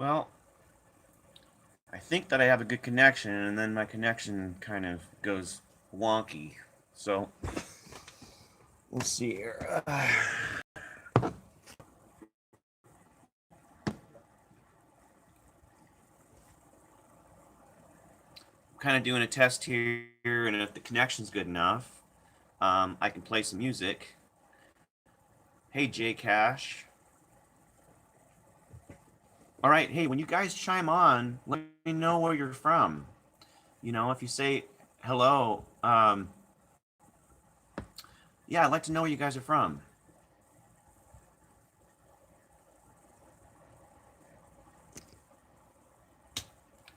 Well, I think that I have a good connection, and then my connection kind of goes wonky. So let's see here. Kind of doing a test here, and if the connection's good enough, I can play some music. Hey, J Cash. All right, hey, when you guys chime on, let me know where you're from. You know, if you say hello, yeah, I'd like to know where you guys are from.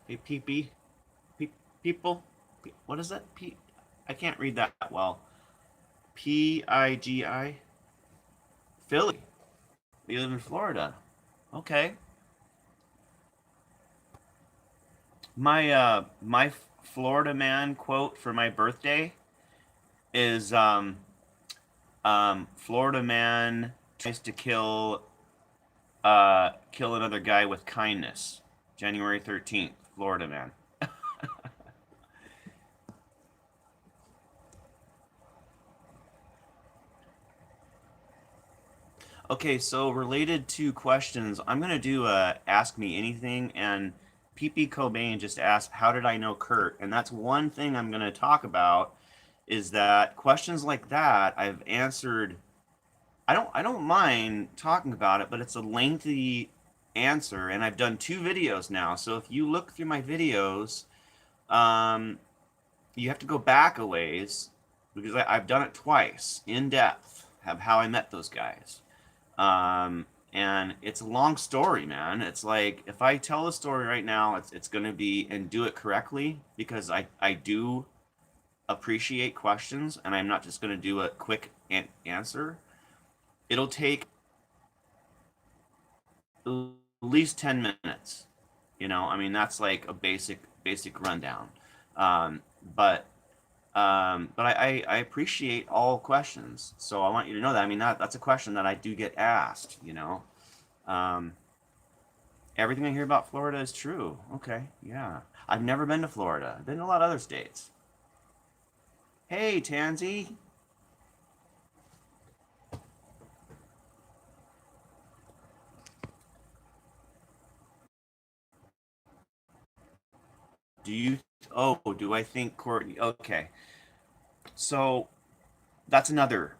Hey, peepee, people, what is that? I can't read that well. Pigi, Philly. You live in Florida. Okay. My Florida man quote for my birthday is Florida man tries to kill another guy with kindness. January 13th, Florida man. Okay, so related to questions, I'm gonna do a Ask Me Anything, and PP Cobain just asked, "How did I know Kurt?" And that's one thing I'm gonna talk about is that questions like that I've answered. I don't mind talking about it, but it's a lengthy answer, and I've done two videos now. So if you look through my videos, um, you have to go back a ways because I've done it twice in depth. Have how I met those guys. And it's a long story, man. It's like if I tell the story right now, it's going to be and do it correctly because I do appreciate questions, and I'm not just going to do a quick answer. It'll take at least 10 minutes. You know, I mean that's like a basic rundown. Um, but but I appreciate all questions, so I want you to know that. I mean that's a question that I do get asked. You know, um, everything I hear about Florida is true. Okay, yeah. I've never been to Florida. I've been to a lot of other states. Hey, Tansy, do you? Oh, do I think Courtney? Okay, so that's another.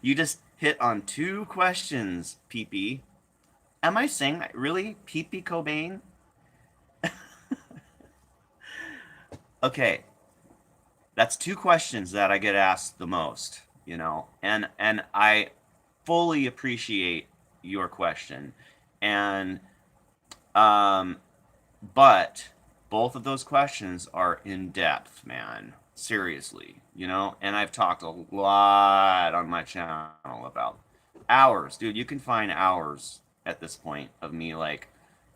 You just hit on two questions, PP. Am I saying that really, PP Cobain? Okay, that's two questions that I get asked the most, you know, and I fully appreciate your question, and um, but both of those questions are in depth, man. Seriously, you know, and I've talked a lot on my channel about hours, dude. You can find hours at this point of me like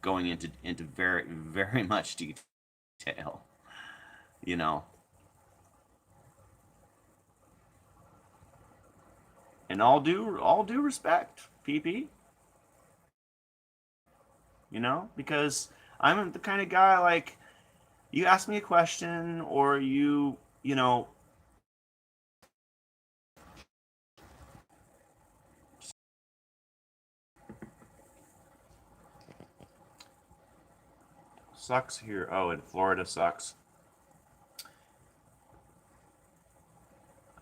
going into very much detail, you know, and all due respect, PP, you know, because I'm the kind of guy like you ask me a question or you know sucks here. Oh, and Florida sucks.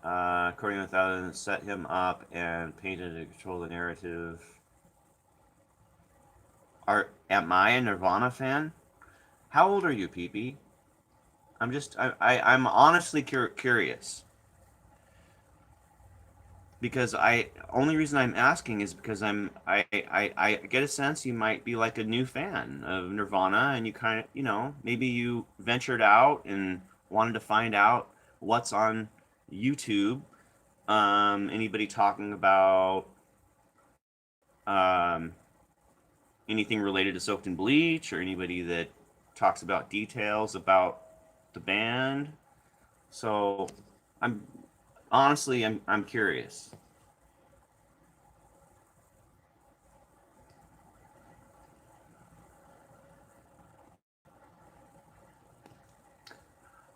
According to thousands, set him up and painted to control the narrative. Am I a Nirvana fan? How old are you, PP? I'm honestly curious because I only reason I'm asking is because I get a sense you might be like a new fan of Nirvana and you kind of maybe you ventured out and wanted to find out what's on YouTube. Anybody talking about um, anything related to Soaked in Bleach or anybody that talks about details about the band. So I'm honestly I'm curious.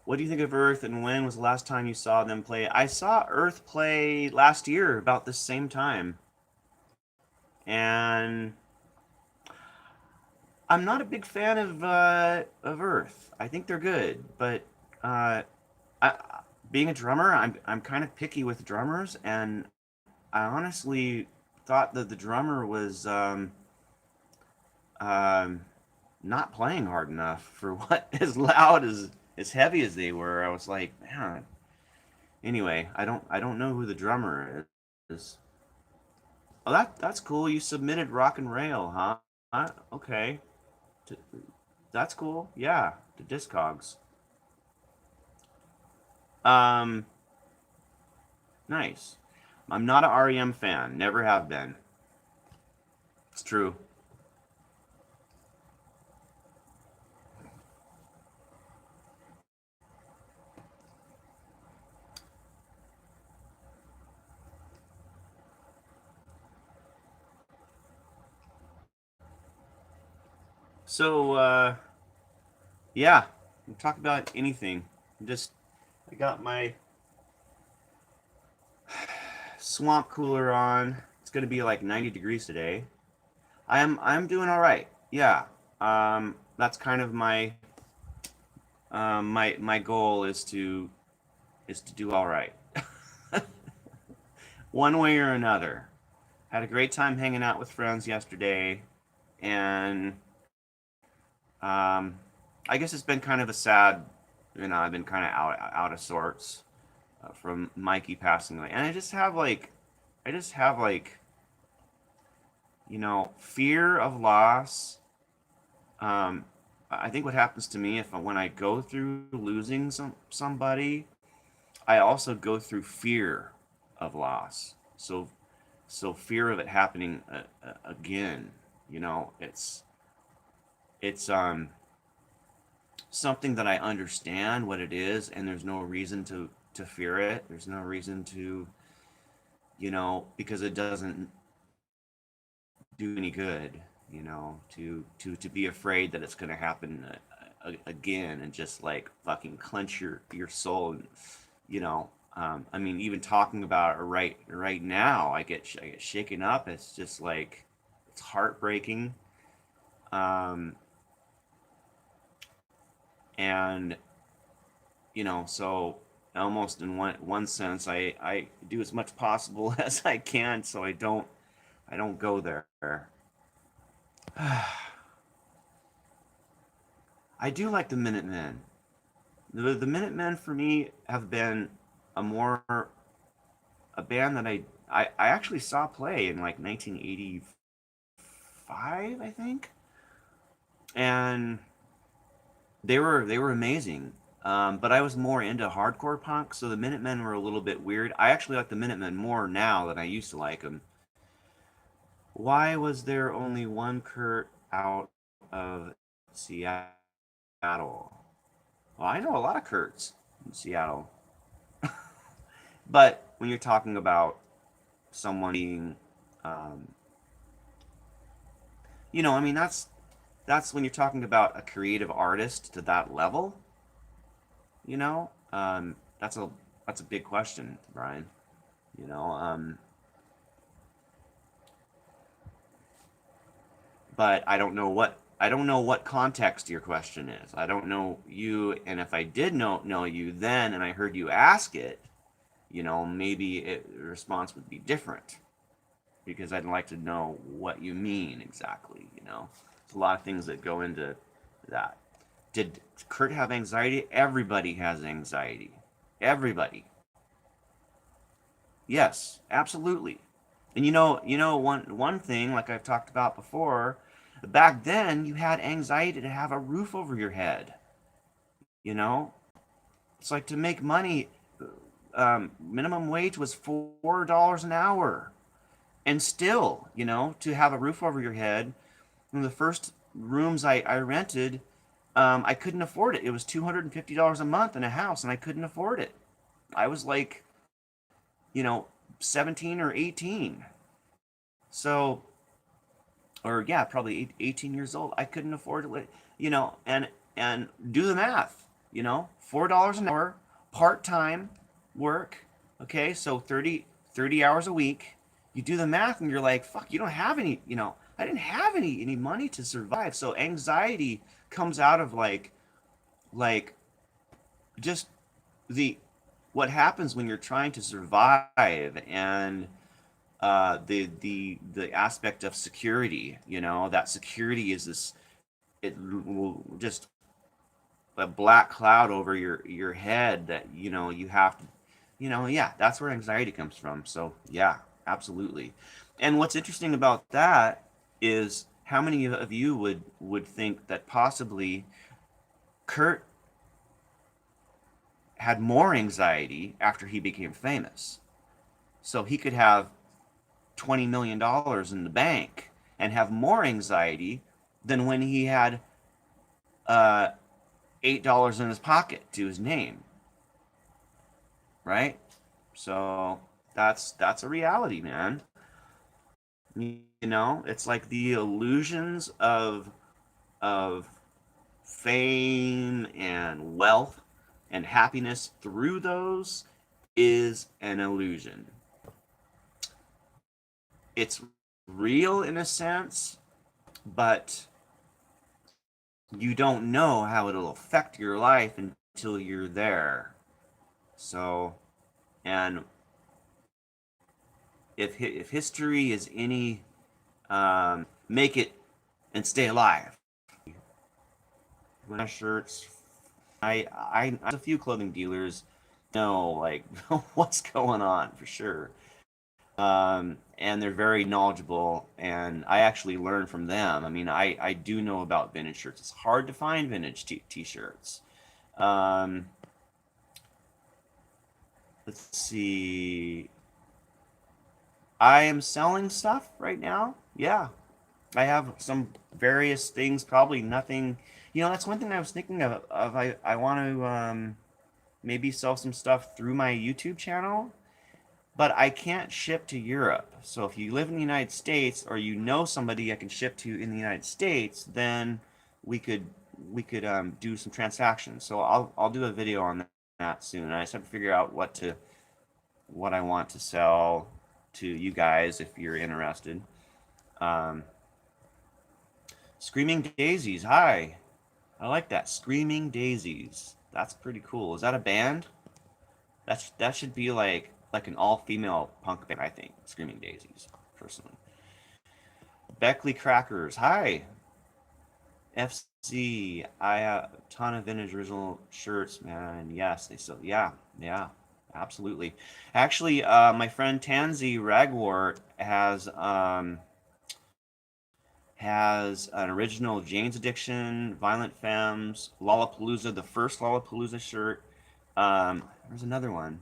What do you think of Earth, and when was the last time you saw them play? I saw Earth play last year about the same time, and I'm not a big fan of Earth. I think they're good, but uh, I, being a drummer, I'm kind of picky with drummers, and I honestly thought that the drummer was um, not playing hard enough for what as loud as heavy as they were. I was like, man. Anyway, I don't know who the drummer is. Oh, that's cool. You submitted Rock and Rail, huh? Okay, T- that's cool. Yeah, to Discogs. Um, nice. I'm not an REM fan. Never have been. It's true. So, yeah, we talk about anything. Just I got my swamp cooler on. It's gonna be like 90 degrees today. I'm doing all right. Yeah. That's kind of my goal is to do all right, one way or another. Had a great time hanging out with friends yesterday, and um, I guess it's been kind of a sad. I've been kind of out of sorts from Mikey passing away, and I just have like fear of loss. Um, I think what happens to me if when I go through losing somebody, I also go through fear of loss. So fear of it happening again. It's something that I understand what it is, and there's no reason to fear it. There's no reason to because it doesn't do any good. To be afraid that it's going to happen again and just like fucking clench your soul. And, I mean, even talking about it right now, I get shaken up. It's just like it's heartbreaking. Um, and so almost in one sense, I do as much possible as I can so I don't go there. I do like the Minutemen. The Minutemen for me have been a more a band that I actually saw play in like 1985, I think, and they were amazing. But I was more into hardcore punk, so the Minutemen were a little bit weird. I actually like the Minutemen more now than I used to like them. Why was there only one Kurt out of Seattle? Well, I know a lot of Kurts in Seattle, but when you're talking about someone being, um, I mean, that's when you're talking about a creative artist to that level. That's a big question, Brian. You know, um, but I don't know what context your question is. I don't know you, and if I did know you then, and I heard you ask it, maybe the response would be different because I'd like to know what you mean exactly. There's a lot of things that go into that. Did Kurt have anxiety? Everybody has anxiety. Everybody. Yes, absolutely. And one thing like I've talked about before, back then you had anxiety to have a roof over your head. You know, it's like to make money. Minimum wage was $4 an hour, and still, to have a roof over your head. One of the first rooms I rented, I couldn't afford it. It was $250 a month in a house, and I couldn't afford it. I was like, you know, 17 or 18. So, or yeah, probably 18 years old. I couldn't afford it, and do the math. $4 an hour, part-time work. Okay, so 30 hours a week. You do the math and you're like, fuck, you don't have any, I didn't have any money to survive. So anxiety comes out of like just the what happens when you're trying to survive, and the aspect of security. That security is this, it will just a black cloud over your head that you have to, yeah, that's where anxiety comes from. So yeah, absolutely. And what's interesting about that is how many of you would think that possibly Kurt had more anxiety after he became famous. So he could have $20 million in the bank and have more anxiety than when he had uh, $8 in his pocket to his name, right? So that's a reality, man. It's like the illusions of fame and wealth and happiness through those is an illusion. It's real in a sense, but you don't know how it'll affect your life until you're there. So, and if history is any make it and stay alive. When shirts, I a few clothing dealers know like what's going on for sure. And they're very knowledgeable, and I actually learn from them. I mean, I do know about vintage shirts. It's hard to find vintage t-shirts. Um, let's see. I am selling stuff right now. Yeah, I have some various things. Probably nothing. That's one thing I was thinking of I want to maybe sell some stuff through my YouTube channel, but I can't ship to Europe. So if you live in the United States or you know somebody I can ship to in the United States, then we could do some transactions. So I'll do a video on that soon. I just have to figure out what I want to sell to you guys if you're interested. Um, Screaming Daisies, hi. I like that. Screaming Daisies. That's pretty cool. Is that a band? That should be like an all-female punk band, I think. Screaming Daisies, personally. Beckley Crackers, hi. FC, I have a ton of vintage original shirts, man. Yes, they still, yeah, yeah, absolutely. Actually, my friend Tansy Ragwort has an original Jane's Addiction, Violent Femmes, Lollapalooza, the first Lollapalooza shirt. There's another one.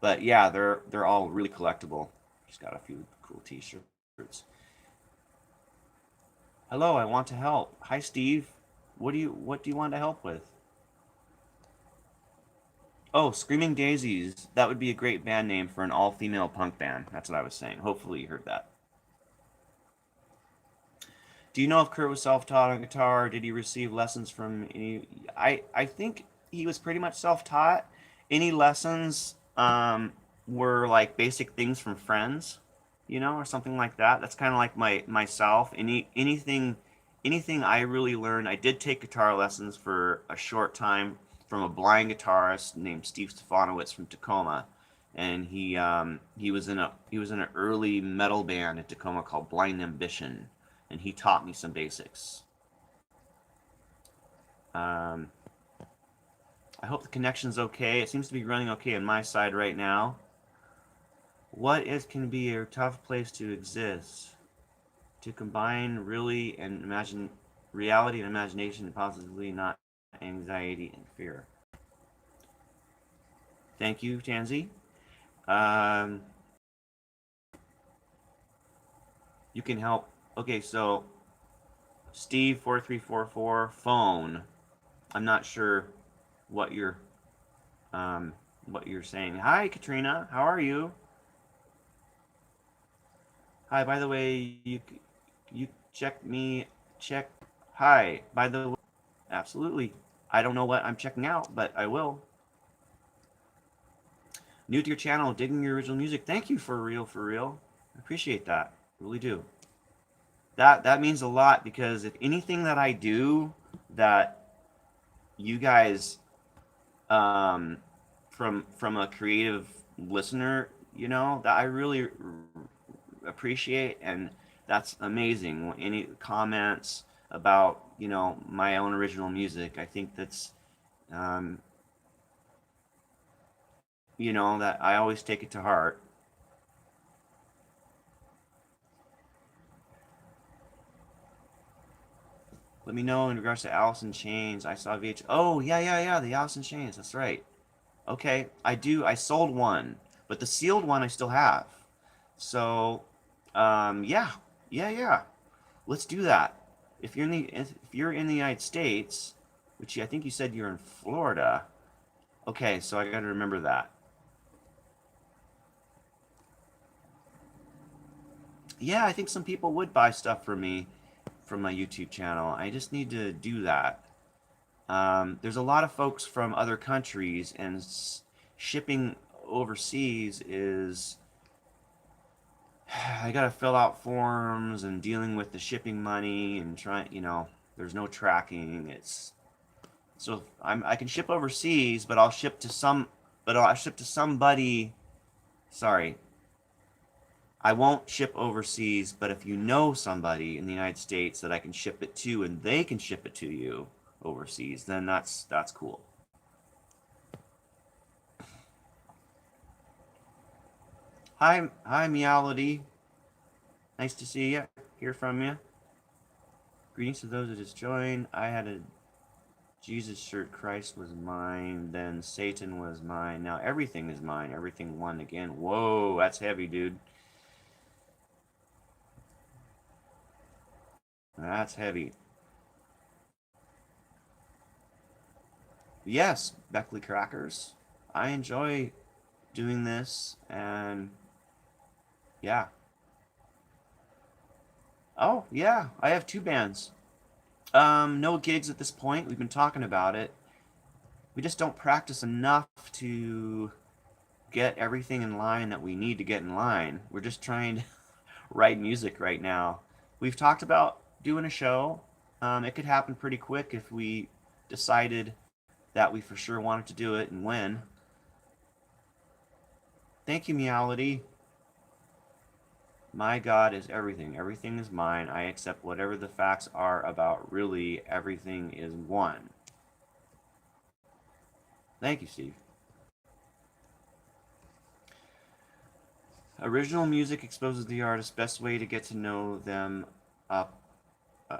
But yeah, they're all really collectible. Just got a few cool T-shirts. Hello, I want to help. Hi, Steve. What do you want to help with? Oh, Screaming Daisies. That would be a great band name for an all-female punk band. That's what I was saying. Hopefully you heard that. Do you know if Kurt was self-taught on guitar? Did he receive lessons from any? I think he was pretty much self-taught. Any lessons were like basic things from friends, or something like that. That's kind of like myself. Anything I really learned. I did take guitar lessons for a short time from a blind guitarist named Steve Stefanowitz from Tacoma, and he was in an early metal band in Tacoma called Blind Ambition, and he taught me some basics. Um, I hope the connection's okay. It seems to be running okay on my side right now. What is can be a tough place to exist? To combine really and imagine reality and imagination positively, not anxiety and fear. Thank you, Tansy. Um, you can help. Okay, so Steve 4344 phone. I'm not sure what you're um, what you're saying. Hi, Katrina. How are you? Hi. By the way, you check me check. Hi. By the way, absolutely. I don't know what I'm checking out, but I will. New to your channel, digging your original music. Thank you, for real, for real. I appreciate that. Really do. That means a lot, because if anything that I do that you guys from a creative listener, that I really appreciate, and that's amazing. Any comments about my own original music, I think that's um, that I always take it to heart. Let me know in regards to Alice in Chains. I saw VH. Oh, yeah, yeah, yeah, the Alice in Chains. That's right. Okay, I do. I sold one, but the sealed one I still have. So, yeah, yeah, yeah. Let's do that. If you're in the United States, which I think you said you're in Florida. Okay, so I got to remember that. Yeah, I think some people would buy stuff from me from my YouTube channel. I just need to do that. There's a lot of folks from other countries, and shipping overseas is I gotta fill out forms and dealing with the shipping money and there's no tracking. I can ship overseas, but I'll ship to somebody. Sorry, I won't ship overseas, but if you know somebody in the United States that I can ship it to and they can ship it to you overseas, then that's cool. Hi, Meowlity. Nice to see you. Hear from you. Greetings to those that just joined. I had a Jesus shirt. Christ was mine. Then Satan was mine. Now everything is mine. Everything won again. Whoa, that's heavy, dude. That's heavy. Yes, Beckley Crackers. I enjoy doing this, and yeah. Oh, yeah. I have two bands. No gigs at this point. We've been talking about it. We just don't practice enough to get everything in line that we need to get in line. We're just trying to write music right now. We've talked about doing a show. It could happen pretty quick if we decided that we for sure wanted to do it and when. Thank you, Meowlity. My God is everything. Everything is mine. I accept whatever the facts are about really everything is one. Thank you, Steve. Original music exposes the artist. Best way to get to know them up. Uh,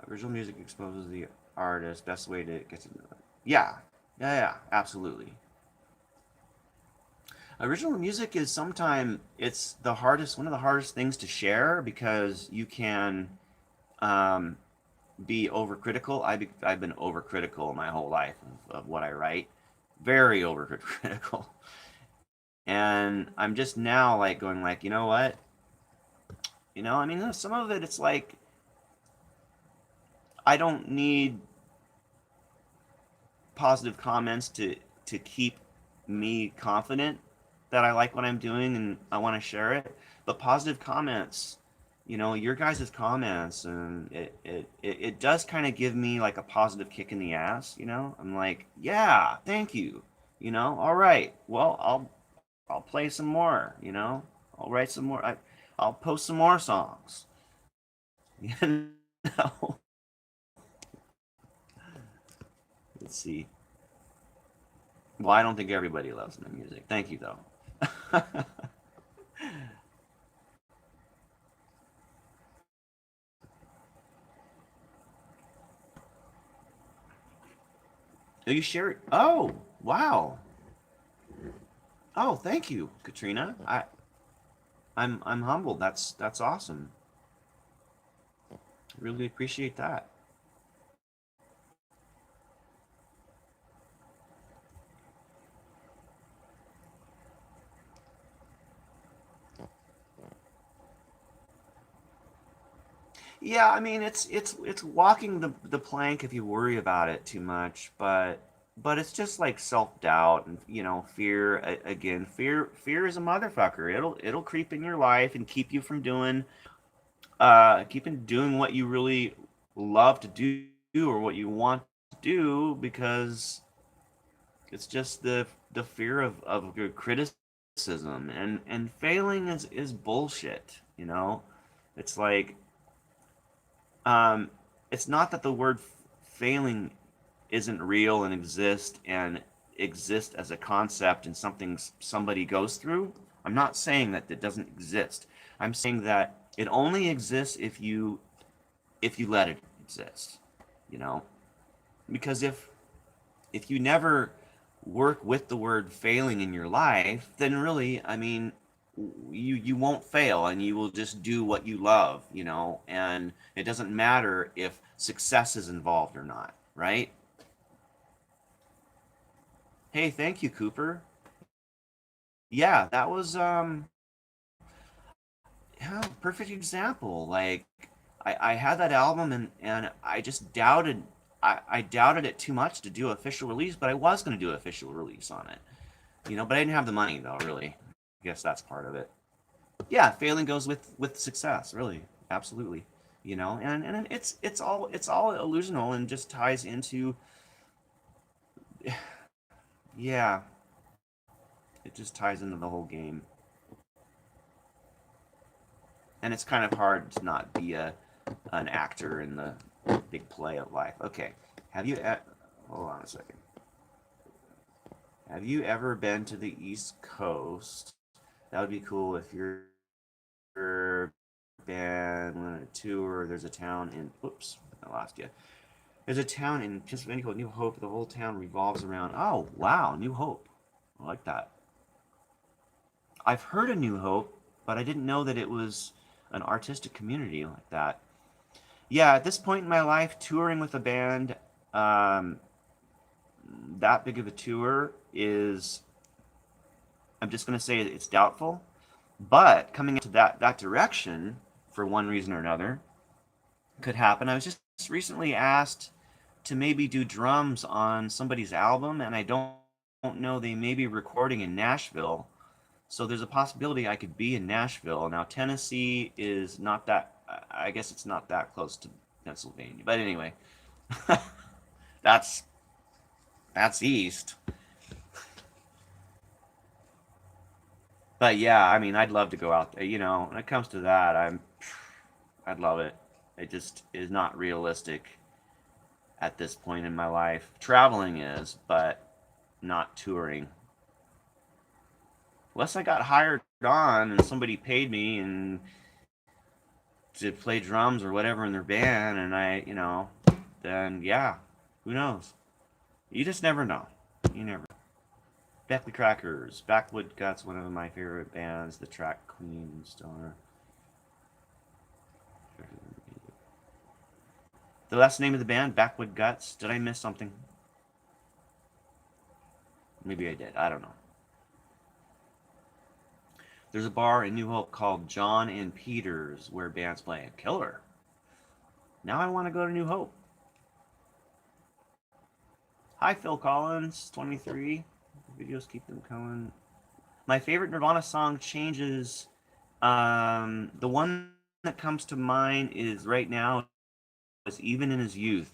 Original music exposes the artist. Best way to get to know them. Yeah, yeah, yeah, absolutely. Original music is sometimes it's one of the hardest things to share, because you can um, be overcritical. I've been overcritical my whole life of what I write, very overcritical, and I'm just now like going like, you know what, I mean, some of it it's like I don't need positive comments to keep me confident that I like what I'm doing and I want to share it. But positive comments, your guys' comments, and it does kind of give me like a positive kick in the ass. I'm like, yeah, thank you. All right. Well, I'll play some more. I'll write some more. I'll post some more songs. You know. Let's see. Well, I don't think everybody loves my music. Thank you, though. You share it? Oh, wow. Oh, thank you, Katrina. I'm humbled. That's awesome. Really appreciate that. Yeah, I mean it's walking the plank if you worry about it too much, but it's just like self-doubt and fear again. Fear is a motherfucker. It'll creep in your life and keep you from doing what you really love to do or what you want to do because it's just the fear of your criticism and failing is bullshit, It's like um, it's not that the word failing isn't real and exist as a concept and something somebody goes through. I'm not saying that it doesn't exist. I'm saying that it only exists if you let it exist, you know? Because if you never work with the word failing in your life, then really, I mean, you won't fail and you will just do what you love, and it doesn't matter if success is involved or not, right? Hey, thank you, Cooper. Yeah, that was yeah, perfect example. Like I had that album and I just doubted I doubted it too much to do official release, but I was gonna do official release on it. But I didn't have the money though, really. I guess that's part of it. Yeah, failing goes with success, really. Absolutely. And it's all illusional and just ties into yeah, it just ties into the whole game. And it's kind of hard to not be an actor in the big play of life. Okay. Have you hold on a second. Have you ever been to the East Coast? That would be cool if you're been on a tour. There's a town in oops, I lost you. There's a town in Pennsylvania called New Hope. The whole town revolves around. Oh wow, New Hope. I like that. I've heard of New Hope, but I didn't know that it was an artistic community like that. Yeah, at this point in my life, touring with a band, um, that big of a tour is, I'm just going to say it's doubtful. But coming into that direction, for one reason or another, could happen. I was just recently asked to maybe do drums on somebody's album, and I don't know, they may be recording in Nashville. So there's a possibility I could be in Nashville. Now, Tennessee is not that, I guess it's not that close to Pennsylvania. But anyway, that's that's east. But yeah, I mean, I'd love to go out there. When it comes to that, I'd love it. It just is not realistic at this point in my life. Traveling is, but not touring. Unless I got hired on and somebody paid me and to play drums or whatever in their band, and then yeah, who knows? You just never know. You never. Beckley Crackers, Backwood Guts, one of my favorite bands. The track Queen Stoner. The last name of the band, Backwood Guts. Did I miss something? Maybe I did. I don't know. There's a bar in New Hope called John and Peter's where bands play. Killer. Now I want to go to New Hope. Hi, Phil Collins, 23. Videos keep them coming. My favorite Nirvana song changes. The one that comes to mind is right now is Even in His Youth.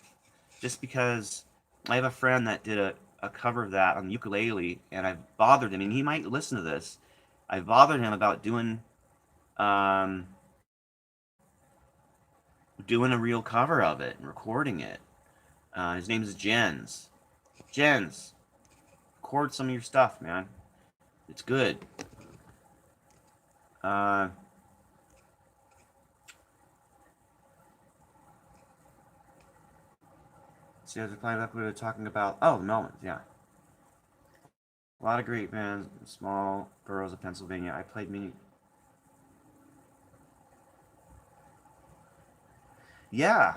Just because I have a friend that did a cover of that on the ukulele, and I've bothered him, and he might listen to this. I've bothered him about um, doing a real cover of it and recording it. His name is Jens. Jens, record some of your stuff, man. It's good. Uh, see, I was replying back we were talking about. Oh, the Melmans, yeah. A lot of great bands, small boroughs of Pennsylvania. I played many. Yeah.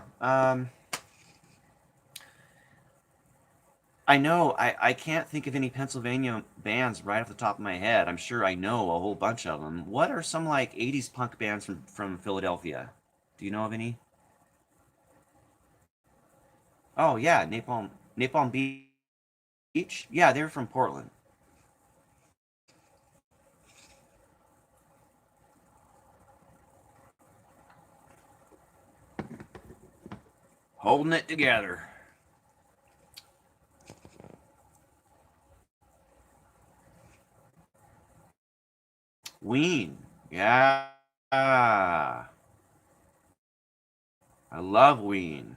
I know. I can't think of any Pennsylvania bands right off the top of my head. I'm sure I know a whole bunch of them. What are some like 80s punk bands from Philadelphia? Do you know of any? Oh yeah, Napalm Beach. Yeah, they're from Portland. Holding it together. Ween. Yeah. I love Ween.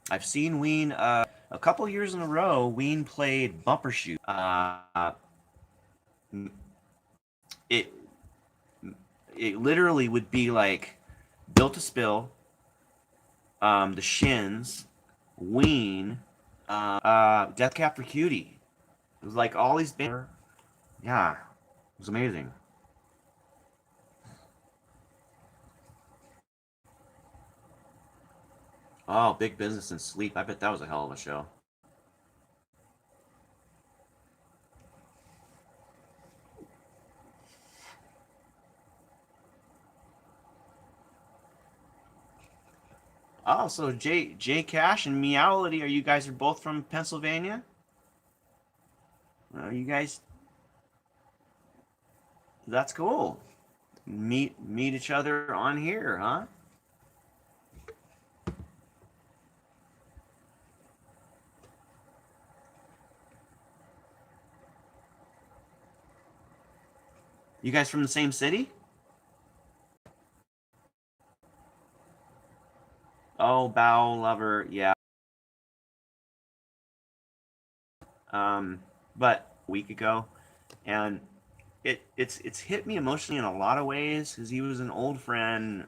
I've seen Ween a couple years in a row. Ween played Bumper Shoot. It it literally would be like Built to Spill, the Shins, Ween, Death Cab for Cutie. It was like all these bands. Yeah, it was amazing. Oh, Big Business and Sleep. I bet that was a hell of a show. Oh, so J Cash and Meowity, are you guys are both from Pennsylvania? You guys, that's cool. Meet each other on here, huh? You guys from the same city? Oh, Bow Lover, yeah. Um, but a week ago, and it's hit me emotionally in a lot of ways because he was an old friend,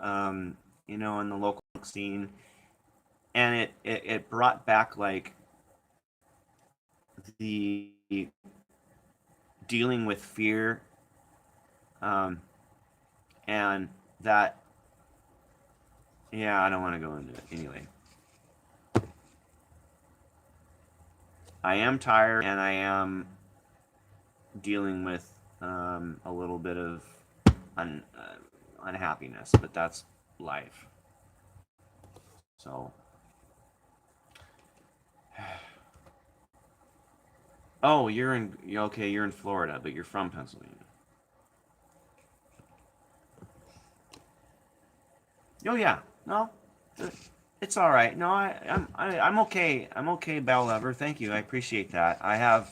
um, in the local scene, and it brought back like the dealing with fear, um, and that. Yeah, I don't want to go into it anyway. I am tired, and I am dealing with a little bit of unhappiness, but that's life. So, oh, okay. You're in Florida, but you're from Pennsylvania. Oh yeah, no, it's all right. No, I'm okay. I'm okay, Bell Lover. Thank you. I appreciate that. I have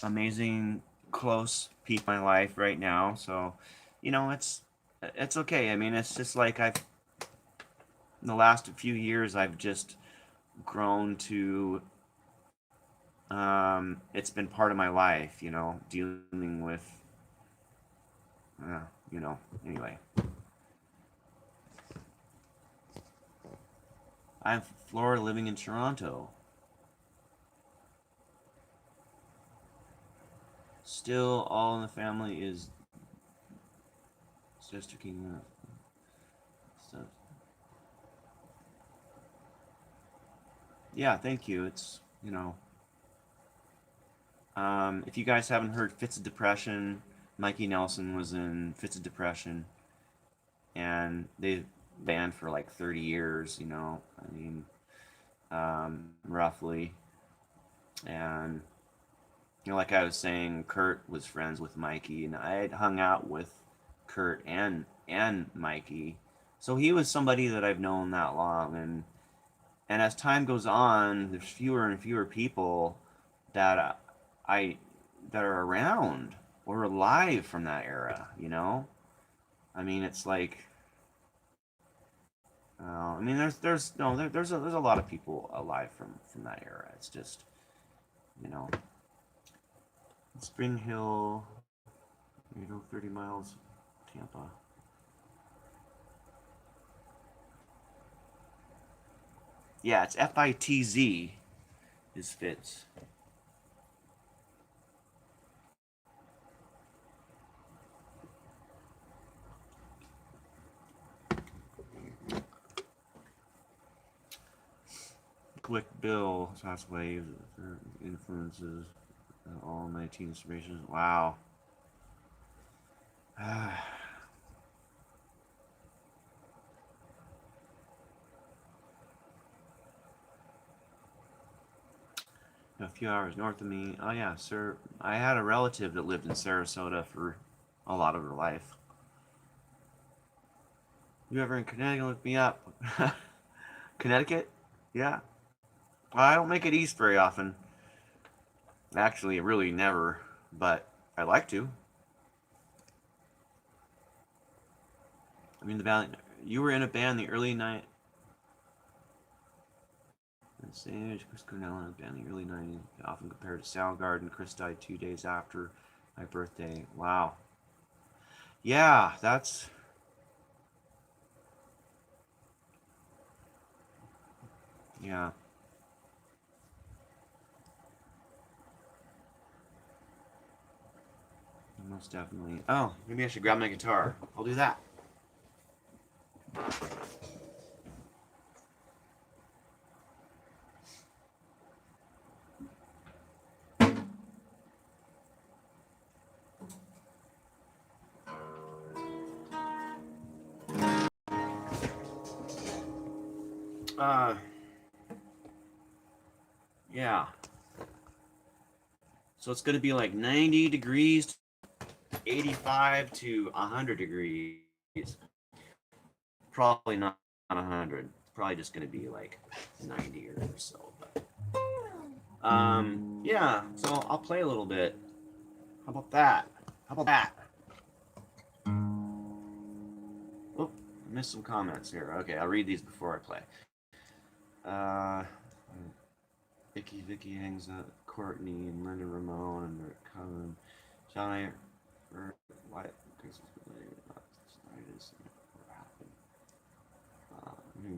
amazing close people in my life right now, so it's okay. I mean, it's just like I've in the last few years I've just grown to it's been part of my life, dealing with uh, anyway. I'm Florida living in Toronto. Still all in the family is Sister King stuff. Yeah, thank you. It's if you guys haven't heard Fits of Depression, Mikey Nelson was in Fits of Depression, and they banned for like 30 years. I mean, roughly. And like I was saying, Kurt was friends with Mikey, and I had hung out with Kurt and Mikey, so he was somebody that I've known that long. And as time goes on, there's fewer and fewer people that I that are around or alive from that era. I mean, it's like, I mean, there's no there's a lot of people alive from that era. It's just, you know, Spring Hill, 30 miles, Tampa. Yeah, it's Fitz is Fitz. Quick Bill, Fast Wave, influences, all 19 inspirations. Wow. A few hours north of me. Oh yeah, sir. I had a relative that lived in Sarasota for a lot of her life. You ever in Connecticut? Look me up. Connecticut? Yeah. I don't make it east very often. Actually, really never. But I like to. I mean, the valley. You were in a band in the early night. Sage, Chris Cornell in a band in the early '90s. Often compared to Soundgarden. Chris died 2 days after my birthday. Wow. Yeah, that's. Yeah. Most definitely. Oh, maybe I should grab my guitar. I'll do that. Uh, yeah. So it's going to be like 90 degrees, 85 to 100 degrees. Probably not 100. It's probably just going to be like 90 or so. But, yeah. So I'll play a little bit. How about that? How about that? Oh, I missed some comments here. Okay, I'll read these before I play. Uh, Vicky hangs out, Courtney and Linda Ramone and Rick Cullen. John, I what?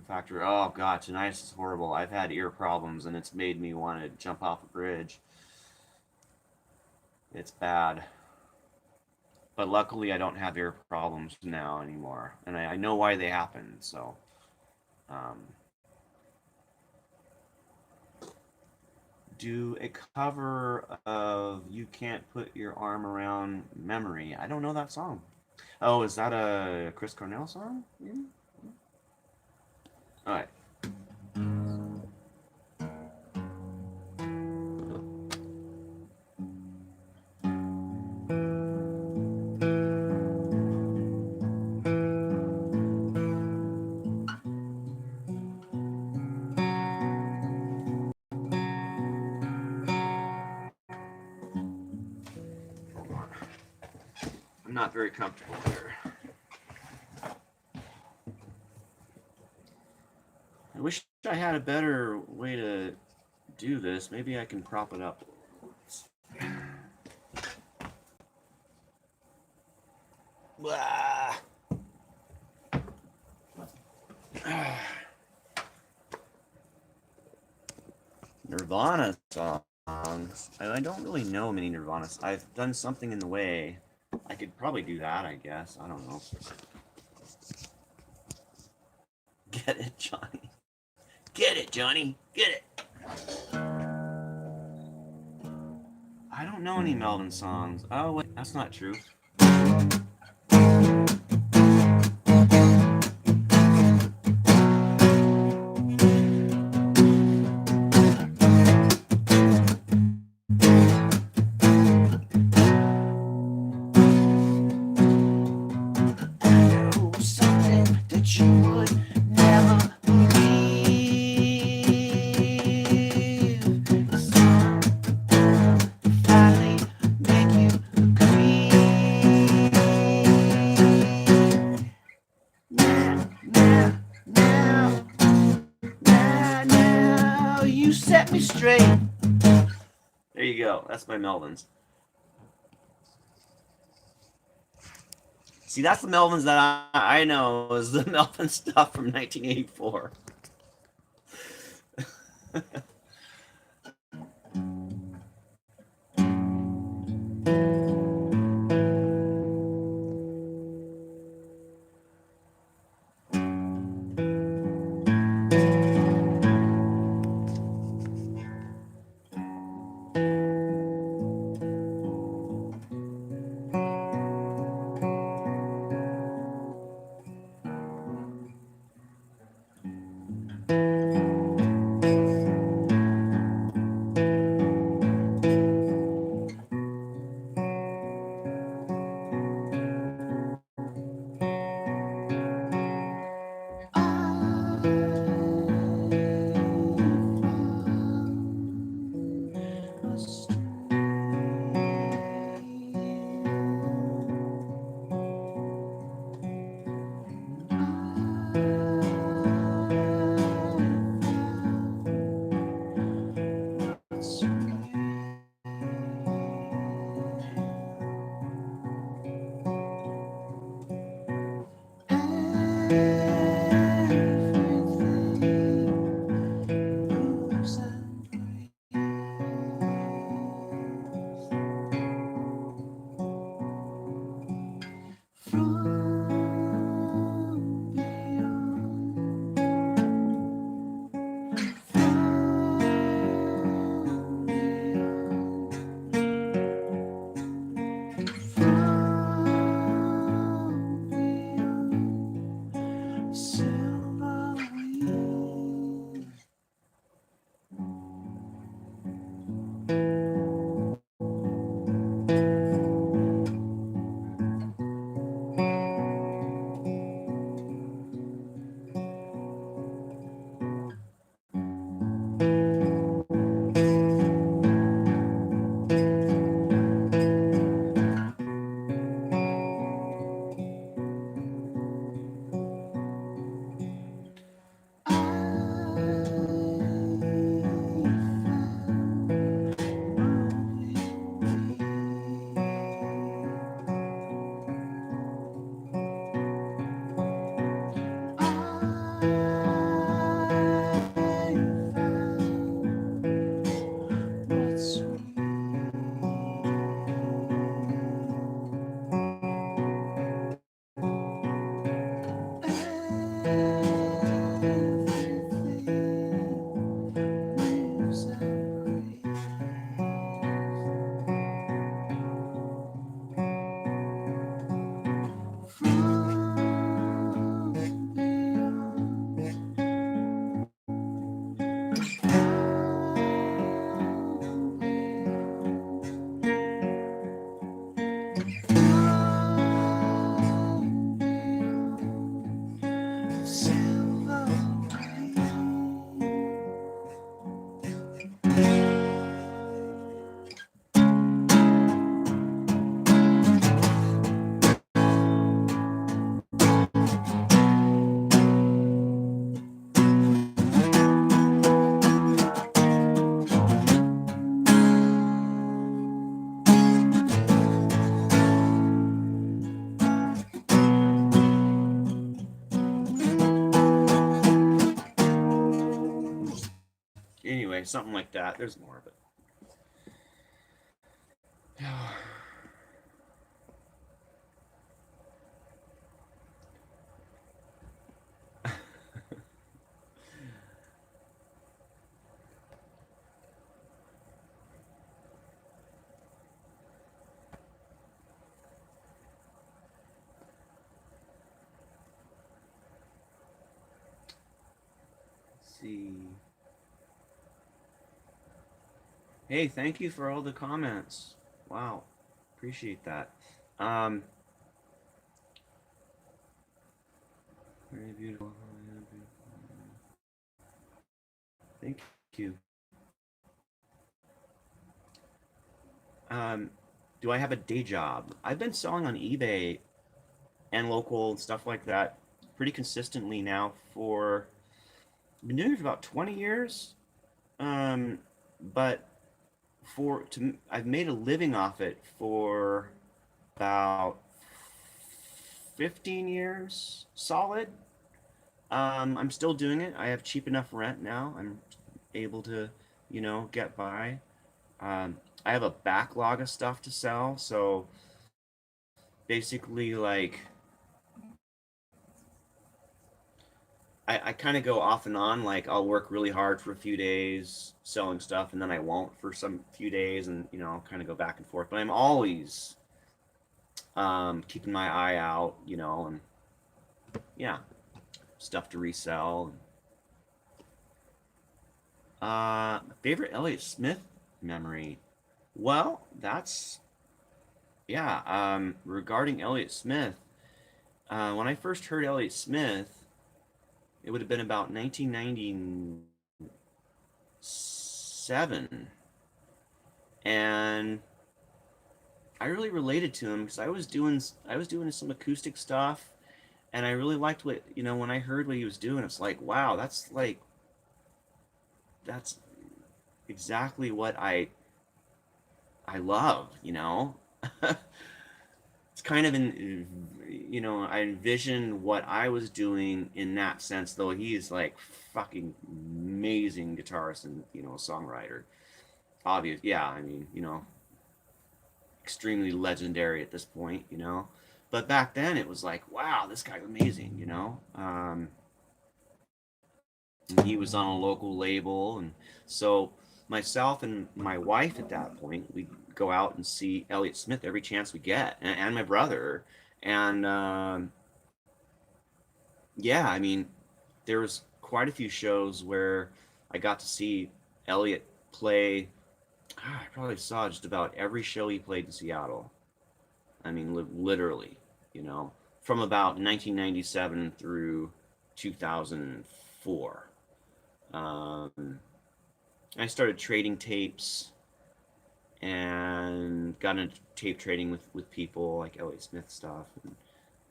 Factor. Oh god, tonight is horrible. I've had ear problems and it's made me want to jump off a bridge. It's bad. But luckily, I don't have ear problems now anymore, and I know why they happen. So, um, do a cover of "You Can't Put Your Arm Around Memory." I don't know that song. Oh, is that a Chris Cornell song? Maybe? All right. I'm not very comfortable here. I wish I had a better way to do this. Maybe I can prop it up. Blah. Nirvana songs. I don't really know many Nirvana. I've done something in the way. I could probably do that, I guess. I don't know. Get it, Johnny. Get it, Johnny. Get it. I don't know any Melvin songs. Oh, wait, that's not true. Something that you would never believe. Finally make you agree. Now, you set me straight. There you go. That's my Melvins. See, that's the Melvins that I know is the Melvin stuff from 1984. moves and from silver wings. Anyway, something like that. There's more of it. Let's see. Hey, thank you for all the comments. Wow, appreciate that. Um, very beautiful. Thank you. Um, do I have a day job? I've been selling on eBay and local and stuff like that pretty consistently now for I've been doing it for about 20 years. Um, but I've made a living off it for about 15 years solid. I'm still doing it. I have cheap enough rent now. I'm able to, get by. I have a backlog of stuff to sell, so basically, like, I kind of go off and on. Like, I'll work really hard for a few days selling stuff, and then I won't for some few days, and I'll kind of go back and forth. But I'm always keeping my eye out, and yeah, stuff to resell. Favorite Elliott Smith memory. Well, that's yeah. Regarding Elliott Smith, when I first heard Elliott Smith, it would have been about 1997, and I really related to him because I was doing some acoustic stuff, and I really liked what when I heard what he was doing. It's like, wow, that's exactly what I love, to it's kind of I envisioned what I was doing in that sense, though he's like fucking amazing guitarist and songwriter. Obvious, yeah. I mean, extremely legendary at this point, But back then it was like, wow, this guy's amazing. And he was on a local label, and so myself and my wife at that point, we go out and see Elliott Smith every chance we get, and my brother, and yeah, I mean, there was quite a few shows where I got to see Elliott play. I probably saw just about every show he played in Seattle. I mean, literally, you know, from about 1997 through 2004. Um, I started trading tapes and got into tape trading with people like Elliott Smith stuff. And,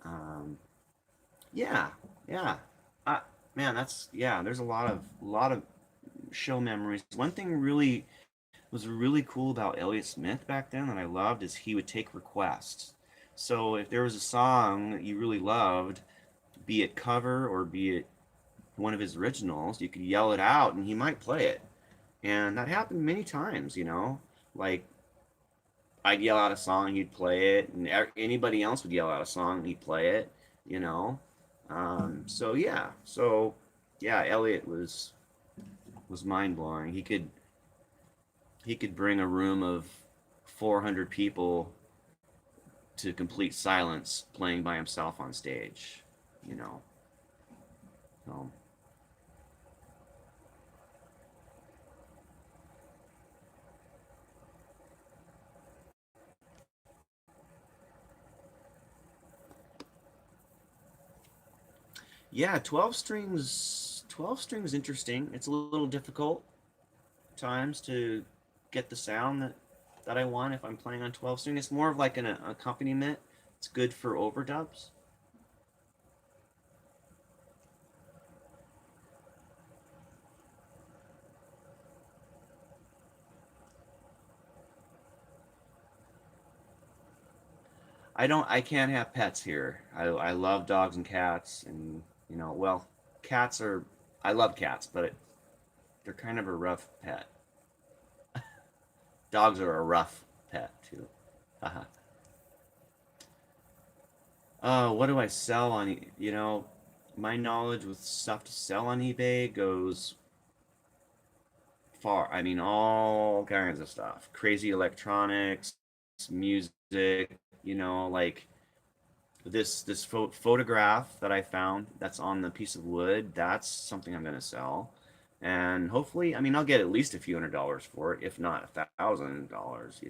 um, yeah, yeah. I, man, that's yeah. There's a lot of show memories. One thing really was really cool about Elliott Smith back then that I loved is he would take requests. So if there was a song that you really loved, be it cover or be it one of his originals, you could yell it out and he might play it. And that happened many times, Like I'd yell out a song, he'd play it, and anybody else would yell out a song, and he'd play it, you know. So yeah, Elliot was mind blowing. He could bring a room of 400 people to complete silence playing by himself on stage, you know. So yeah, 12 strings interesting. It's a little difficult times to get the sound that I want if I'm playing on 12 string. It's more of like an accompaniment. It's good for overdubs. I can't have pets here. I love dogs and cats, and well, cats are I love cats, but they're kind of a rough pet. Dogs are a rough pet too. Uh-huh. What do I sell on? My knowledge with stuff to sell on eBay goes far. I mean, all kinds of stuff. Crazy electronics, music. Like this photograph that I found that's on the piece of wood. That's something I'm gonna sell, and hopefully, I mean, I'll get at least a few $100s for it, if not $1,000.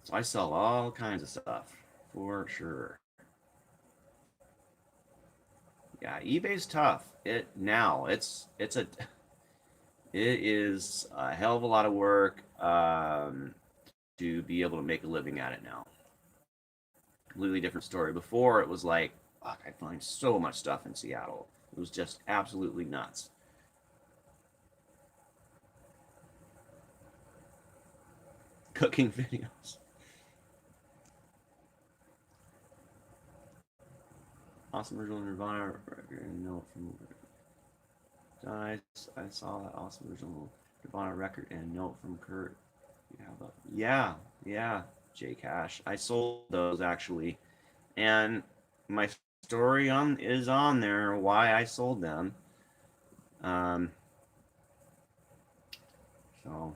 So I sell all kinds of stuff for sure. Yeah, eBay's tough. It is a hell of a lot of work to be able to make a living at it now. Completely different story. Before it was like, fuck, I find so much stuff in Seattle. It was just absolutely nuts. Cooking videos. Awesome original Nirvana note from I, I saw that awesome original Nirvana record and note from Kurt. Yeah, yeah, J Cash. I sold those actually, and my story on is on there why I sold them. Um, so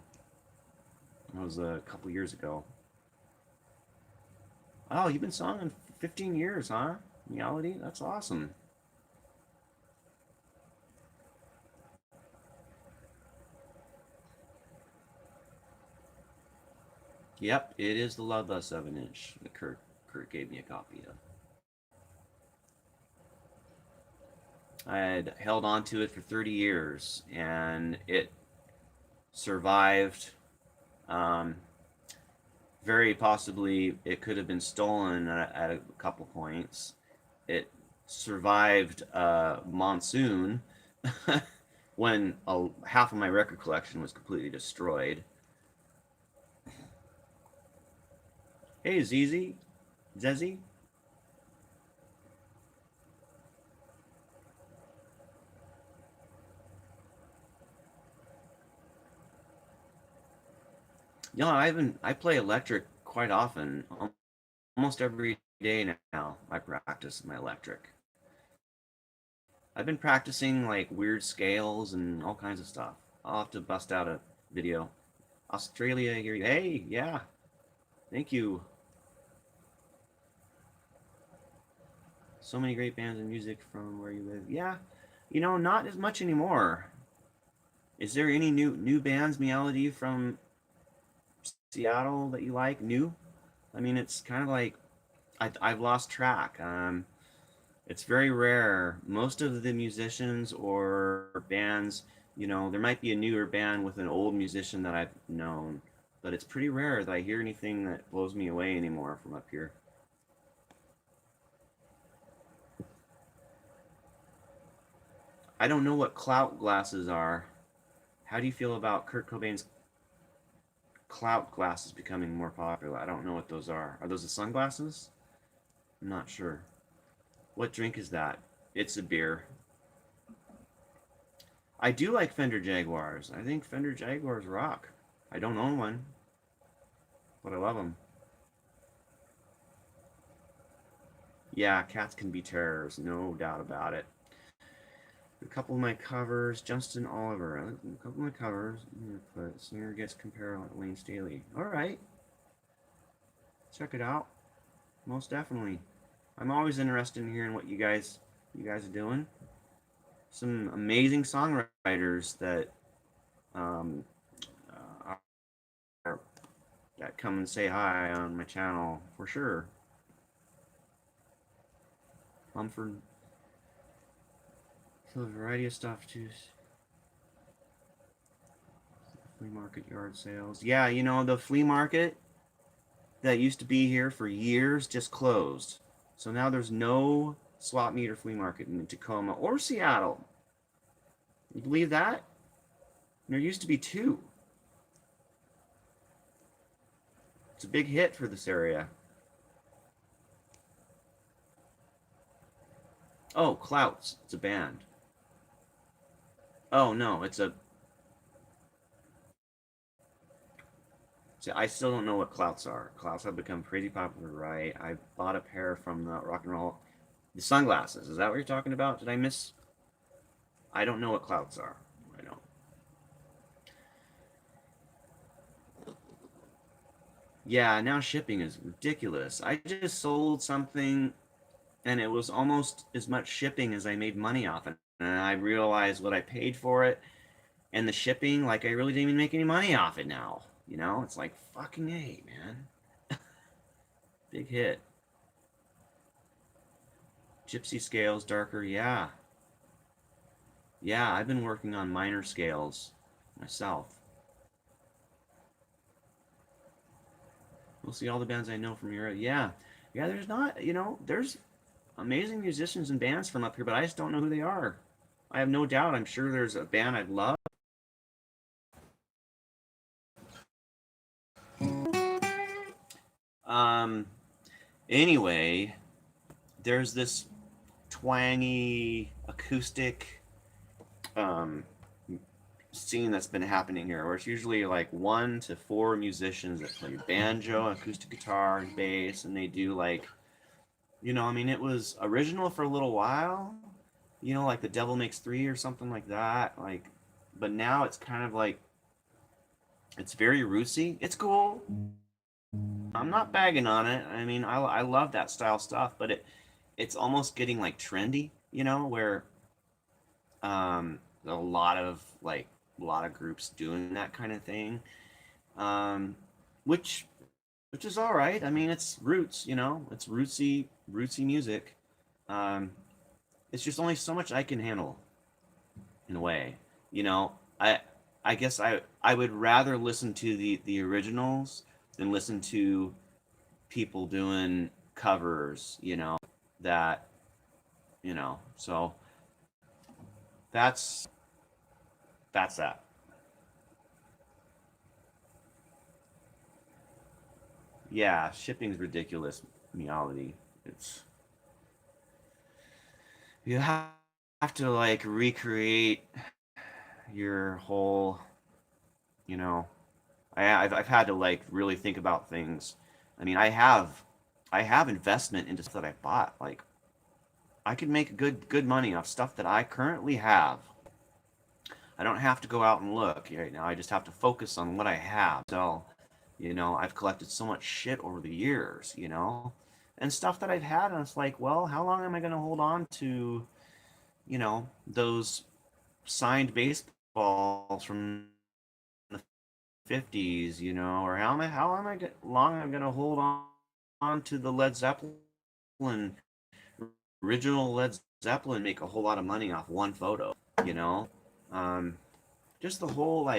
that was a couple years ago. Oh, you've been songing 15 years, huh? Reality, that's awesome. Yep, it is the Love Bus 7 inch that Kurt gave me a copy of. I had held on to it for 30 years, and it survived. Um, Very possibly, it could have been stolen at a couple points. It survived monsoon when half of my record collection was completely destroyed. Hey, Zizi, Zezzy. No, I play electric quite often. Almost every day now. I practice my electric. I've been practicing like weird scales and all kinds of stuff. I'll have to bust out a video. Australia here. Hey, yeah. Thank you. So many great bands and music from where you live. Yeah. Not as much anymore. Is there any new bands, Meowlody, from Seattle that you like? New? I mean, it's kind of like I've lost track. It's very rare. Most of the musicians or bands, there might be a newer band with an old musician that I've known, but it's pretty rare that I hear anything that blows me away anymore from up here. I don't know what clout glasses are. How do you feel about Kurt Cobain's clout glasses becoming more popular? I don't know what those are. Are those the sunglasses? I'm not sure. What drink is that? It's a beer. I do like Fender Jaguars. I think Fender Jaguars rock. I don't own one, but I love them. Yeah, cats can be terrors, no doubt about it. A couple of my covers, Justin Oliver. A couple of my covers. Put singer gets compared like Lane Staley. All right, check it out. Most definitely. I'm always interested in hearing what you guys are doing. Some amazing songwriters um, are, that come and say hi on my channel for sure. Mumford, so a variety of stuff too. Flea market, yard sales. Yeah, the flea market that used to be here for years just closed. So now there's no swap meet or flea market in Tacoma or Seattle. You believe that? There used to be two. It's a big hit for this area. Oh, Clouts. It's a band. Oh no, it's a. See, I still don't know what Clouts are. Clouts have become pretty popular, right? I bought a pair from the Rock and Roll. The sunglasses. Is that what you're talking about? Did I miss? I don't know what Clouts are. I don't. Yeah, now shipping is ridiculous. I just sold something and it was almost as much shipping as I made money off it. And I realized what I paid for it and the shipping, like I really didn't even make any money off it now. It's like fucking A, man. Big hit. Gypsy scales, darker, yeah. Yeah, I've been working on minor scales myself. We'll see all the bands I know from Europe. Yeah. Yeah, there's not, there's amazing musicians and bands from up here, but I just don't know who they are. I have no doubt. I'm sure there's a band I'd love. Um, anyway, there's this twangy acoustic um, scene that's been happening here, where it's usually like 1 to 4 musicians that play banjo, acoustic guitar, and bass, and they do like, I mean, it was original for a little while, like The Devil Makes Three or something like that, like, but now it's kind of like it's very rootsy. It's cool. I'm not bagging on it. I mean, I love that style stuff, but it's almost getting like trendy, where a lot of groups doing that kind of thing, um, which which is all right. I mean, it's roots, it's rootsy music. Um, it's just only so much I can handle in a way, you know. I I guess I would rather listen to the originals than listen to people doing covers, that so that's that. Yeah, shipping's ridiculous. Reality. It's you have to like recreate your whole, you know. I've had to like really think about things. I mean, I have investment into stuff that I bought. Like I could make good money off stuff that I currently have. I don't have to go out and look right now. I just have to focus on what I have. So, you know, I've collected so much shit over the years, you know, and stuff that I've had, and it's like, well, how long am I going to hold on to, you know, those signed baseballs from the 50s, you know, or how am I long I'm going to hold on to the Led Zeppelin original Led Zeppelin, make a whole lot of money off one photo, you know. Um, just the whole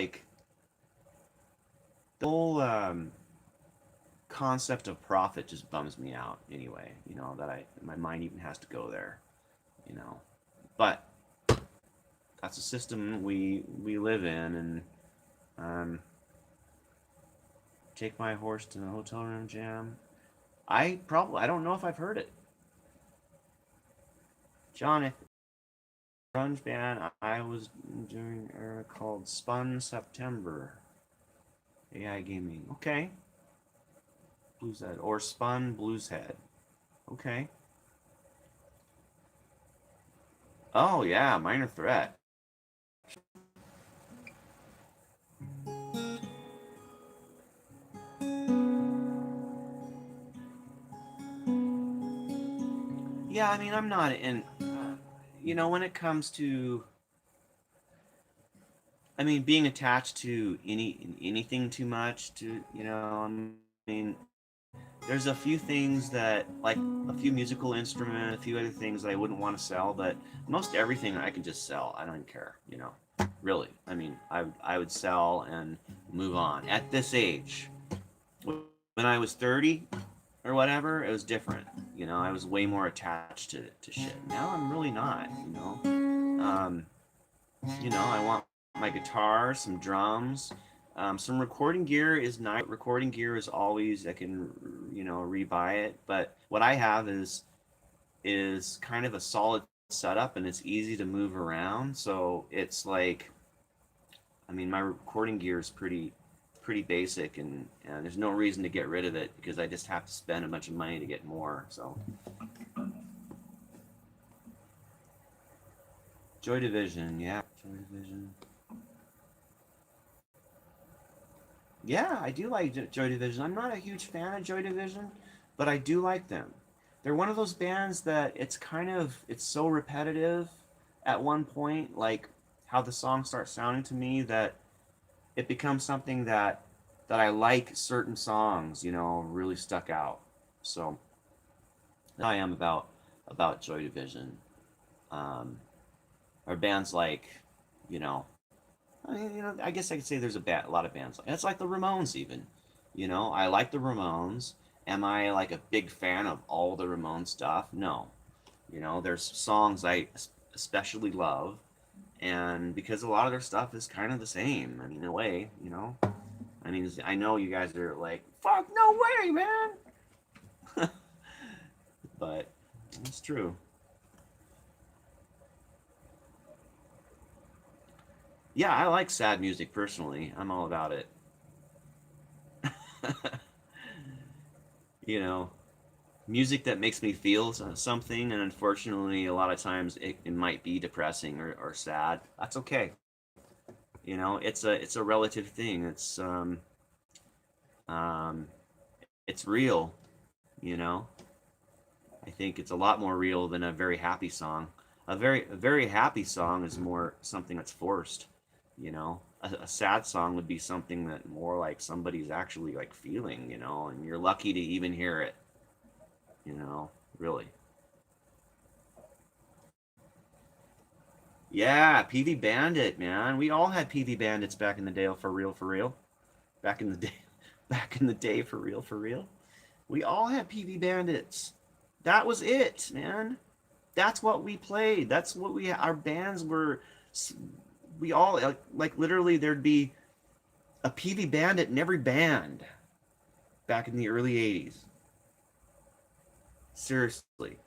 concept of profit just bums me out anyway. You know that I my mind even has to go there. You know, but that's a system we live in, and um, take my horse to the hotel room jam. I don't know if I've heard it, John. If grunge band I was doing called Spun September AI Gaming. Okay, Blueshead or Spun Blueshead. Okay. Oh yeah, Minor Threat. Yeah, I mean, I'm not in. You know, when it comes to, I mean, being attached to anything too much, to you know, I mean, there's a few things that, like a few musical instruments, a few other things that I wouldn't want to sell, but most everything I can just sell. I don't even care, you know. Really, I mean, I would sell and move on. At this age, when I was 30 or whatever, it was different. You know, I was way more attached to shit. Now I'm really not. You know, I want my guitar, some drums, some recording gear is nice. Recording gear is always I can you know rebuy it, but what I have is kind of a solid setup and it's easy to move around. So it's like, I mean, my recording gear is pretty basic, and there's no reason to get rid of it because I just have to spend a bunch of money to get more. So Joy Division, yeah, Joy Division. Yeah, I do like Joy Division. I'm not a huge fan of Joy Division, but I do like them. They're one of those bands that it's so repetitive at one point, like how the songs start sounding to me that it becomes something that I like certain songs, you know, really stuck out. So I am about Joy Division. Um, or bands like, you know, I mean, you know, I guess I could say there's a lot of bands like it's like the Ramones even. You know, I like the Ramones. Am I like a big fan of all the Ramones stuff? No. You know, there's songs I especially love, and because a lot of their stuff is kind of the same. I mean, in a way, you know. I mean, I know you guys are like, "Fuck, no way, man," but it's true. Yeah, I like sad music personally. I'm all about it. You know, music that makes me feel something, and unfortunately, a lot of times it might be depressing or sad. That's okay. You know, it's a relative thing. Um, it's real. You know, I think it's a lot more real than a very happy song. A very happy song is more something that's forced. You know, a sad song would be something that more like somebody's actually like feeling. You know, and you're lucky to even hear it. You know, really. Yeah, PV Bandit, man. We all had PV Bandits back in the day, for real, for real. Back in the day, back in the day, for real, for real. We all had PV Bandits. That was it, man. That's what we played. That's what our bands were. We all like literally there'd be a PV Bandit in every band. back in the early 80s. Seriously.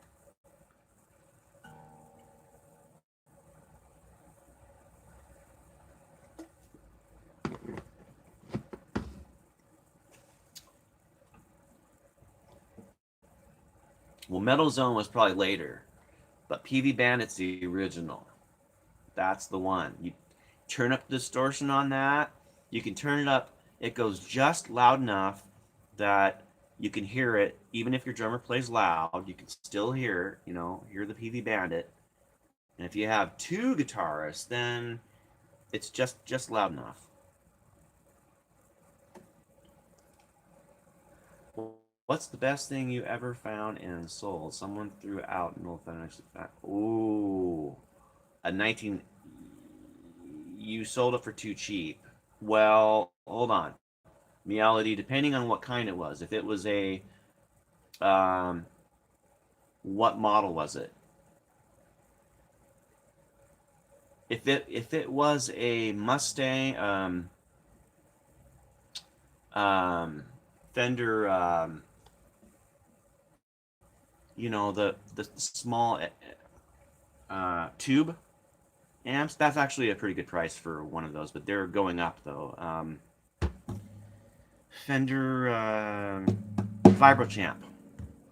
Well, Metal Zone was probably later, but PV Bandit's the original. That's the one. You turn up the distortion on that. You can turn it up. It goes just loud enough that you can hear it. Even if your drummer plays loud, you can still hear the PV Bandit. And if you have two guitarists, then it's just loud enough. What's the best thing you ever found and sold? Someone threw out an old furniture. Ooh, a 19. You sold it for too cheap. Well, hold on. Reality, depending on what kind it was. If it was um, what model was it? If it was a Mustang, um, Fender, the small tube amps, that's actually a pretty good price for one of those, but they're going up though. Fender Vibrochamp,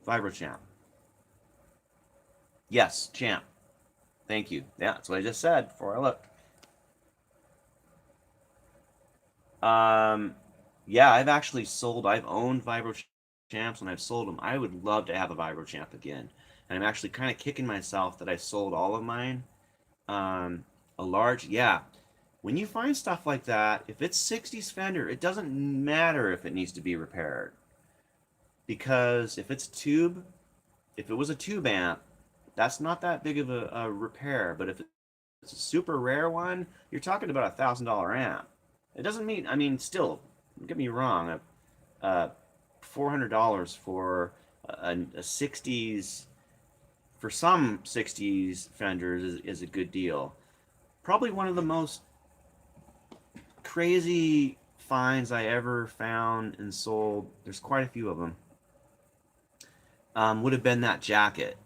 Vibrochamp. Yes, Champ. Thank you. Yeah, that's what I just said before I looked. Um, yeah, I've owned Vibro Champs and I've sold them. I would love to have a Vibro Champ again. And I'm actually kind of kicking myself that I sold all of mine. Um, a large, yeah. When you find stuff like that, if it's 60s Fender, it doesn't matter if it needs to be repaired. Because if it was a tube amp, that's not that big of a repair. But if it's a super rare one, you're talking about $1,000 amp. It doesn't mean, I mean, still, don't get me wrong, $400 for a 60s, for some 60s Fenders is a good deal. Probably one of the most crazy finds I ever found and sold, there's quite a few of them, would have been that jacket.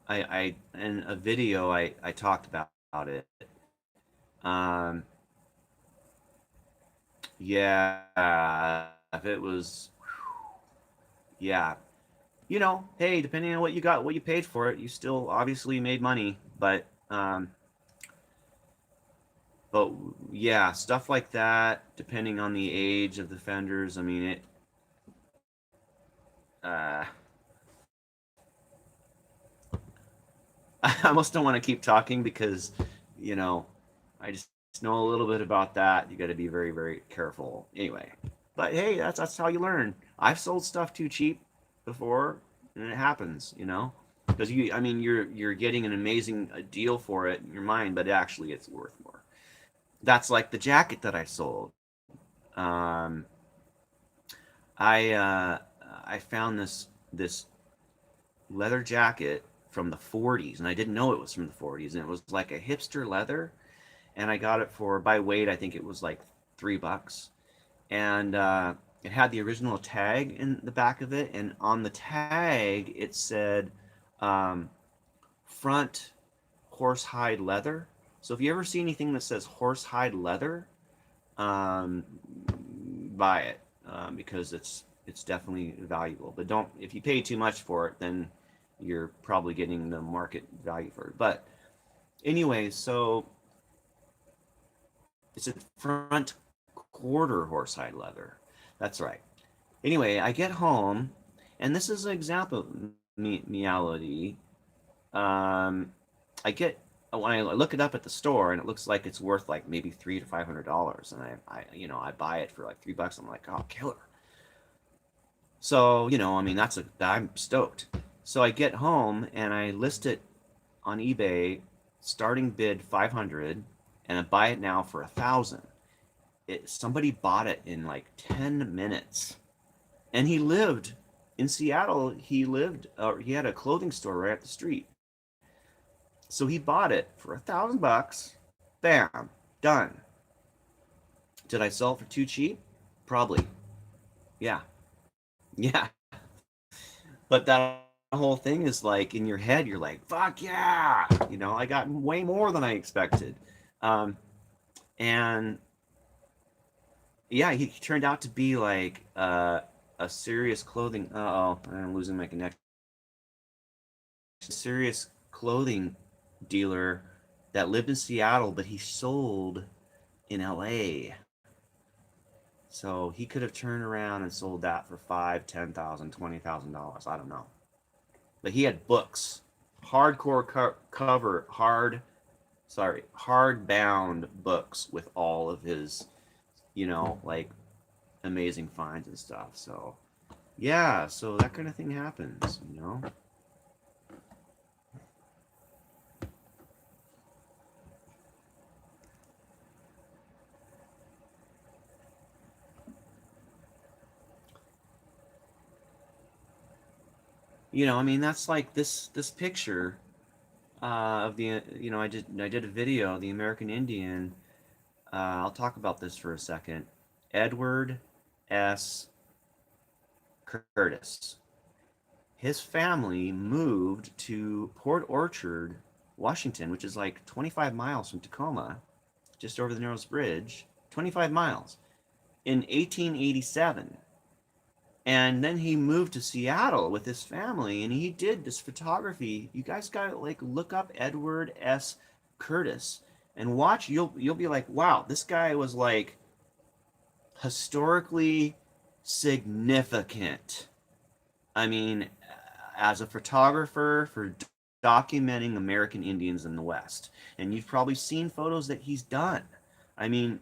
I in a video I talked about it. Um, yeah, if it was, yeah, hey, depending on what you got, what you paid for it, you still obviously made money. But yeah, stuff like that, depending on the age of the fenders. I mean, uh, I almost don't want to keep talking because, you know, I just know a little bit about that. You got to be very, very careful. Anyway, but hey, that's how you learn. I've sold stuff too cheap before, and it happens, because I mean, you're getting an amazing deal for it in your mind, but actually, it's worth more. That's like the jacket that I sold. Um, I found this leather jacket from the 40s, and I didn't know it was from the 40s, and it was like a hipster leather, and I got it for by weight. I think it was like $3, and it had the original tag in the back of it, and on the tag it said um, front horsehide leather. So if you ever see anything that says horsehide leather, um, buy it because it's definitely valuable. But don't if you pay too much for it, then you're probably getting the market value for it. But anyway, so it's a front quarter horsehide leather. That's right. Anyway, I get home, and this is an example of meality. Um, I get when I look it up at the store, and it looks like it's worth like maybe $300 to $500, and I buy it for like $3. I'm like, oh, killer. So I mean, I'm stoked. So I get home and I list it on eBay, starting bid 500, and I buy it now for 1,000. Somebody bought it in like 10 minutes, and he lived in Seattle. He had a clothing store right up the street. So he bought it for $1,000. Bam, done. Did I sell it for too cheap? Probably. Yeah. Yeah, but that whole thing is like in your head, you're like, "Fuck yeah!" I got way more than I expected, um, and yeah, he turned out to be like a serious clothing. Oh, I'm losing my connection. Serious clothing dealer that lived in Seattle, but he sold in LA. So he could have turned around and sold that for five, $10,000, $20,000. I don't know. But he had books, hardcore cover, hard bound books with all of his, like amazing finds and stuff. So yeah, so that kind of thing happens. I mean, that's like this picture of the I did a video, the American Indian. I'll talk about this for a second. Edward S. Curtis. His family moved to Port Orchard, Washington, which is like 25 miles from Tacoma, just over the Narrows Bridge. 25 miles in 1887. And then he moved to Seattle with his family and he did this photography. You guys got to like look up Edward S. Curtis and watch. You'll be like, "Wow, this guy was like historically significant." I mean, as a photographer for documenting American Indians in the West. And you've probably seen photos that he's done. I mean,